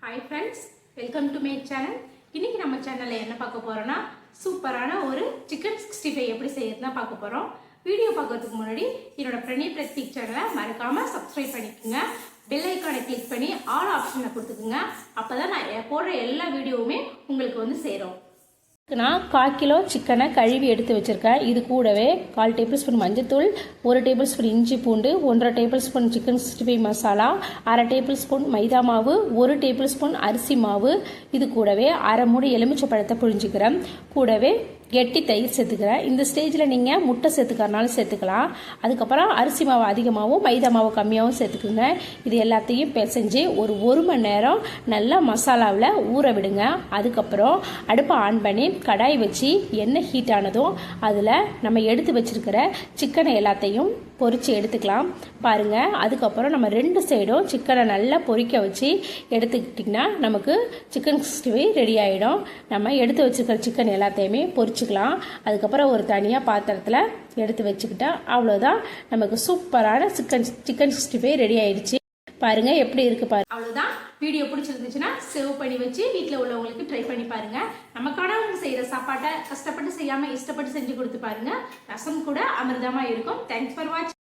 Hi friends, welcome to my channel. இன்னைக்கு நம்ம சேனல்ல என்ன பார்க்க போறோம்னா சூப்பரான ஒரு chicken 65 எப்படி செய்யறதுனா பார்க்க போறோம். வீடியோ பார்க்கிறதுக்கு முன்னாடி என்னோட பிரனி பிரத்யேக் சேனலை மறக்காம சப்ஸ்கிரைப் பண்ணிக்கங்க. பெல் ஐகானை கிளிக் பண்ணி ஆல் ஆப்ஷனை கொடுத்துக்குங்க. அப்பதான் நான் போடுற எல்லா வீடியோவுமே உங்களுக்கு வந்து சேரும். நான் 1/4 கிலோ சிக்கனை கழுவி எடுத்து வச்சுருக்கேன். இது கூடவே 1/4 டேபிள் ஸ்பூன் மஞ்சத்தூள், 1 டேபிள் ஸ்பூன் இஞ்சி பூண்டு, 1/2 tablespoon chicken 65 masala, 1/2 tablespoon maida மாவு, 1 டேபிள் ஸ்பூன் அரிசி மாவு, இது கூடவே 1/2 மூடி எலுமிச்சை பழத்தை புழிஞ்சிக்கிறேன். கூடவே கெட்டி தயிர் சேர்த்துக்கிறேன். இந்த ஸ்டேஜில் நீங்கள் முட்டை சேர்த்துக்கிறனாலும் சேர்த்துக்கலாம். அதுக்கப்புறம் அரிசி மாவு அதிகமாகவும் மைதா மாவு கம்மியாகவும் சேர்த்துக்குங்க. இது எல்லாத்தையும் பிசைஞ்சு ஒரு மணி நேரம் நல்லா மசாலாவில் ஊற விடுங்க. அதுக்கப்புறம் அடுப்பை ஆன் பண்ணி கடாய் வச்சு எண்ணெய் ஹீட் ஆனதும் அதில் நம்ம எடுத்து வச்சிருக்கிற சிக்கனை எல்லாத்தையும் பொரித்து எடுத்துக்கலாம். பாருங்கள், அதுக்கப்புறம் நம்ம 2 சைடும் சிக்கனை நல்லா பொரிக்க வச்சு எடுத்துக்கிட்டிங்கன்னா நமக்கு சிக்கன் 65 ரெடி ஆகிடும். நம்ம எடுத்து வச்சுருக்கிற சிக்கன் எல்லாத்தையுமே பொரிச்சுக்கலாம். அதுக்கப்புறம் ஒரு தனியாக பாத்திரத்தில் எடுத்து வச்சுக்கிட்டா அவ்வளோதான், நமக்கு சூப்பரான சிக்கன் 65 ரெடி ஆயிடுச்சு. பாருங்க எப்படி இருக்கு பாருங்க. அவ்வளோதான். வீடியோ பிடிச்சிருந்துச்சுன்னா சேவ் பண்ணி வச்சு வீட்டில் உள்ளவங்களுக்கு ட்ரை பண்ணி பாருங்க. நமக்கானவங்க செய்யற சாப்பாட்டை கஷ்டப்பட்டு செய்யாம இஷ்டப்பட்டு செஞ்சு கொடுத்து பாருங்க. ரசம் கூட அமிர்தமா இருக்கும். தேங்க்ஸ் ஃபார் வாட்சிங்.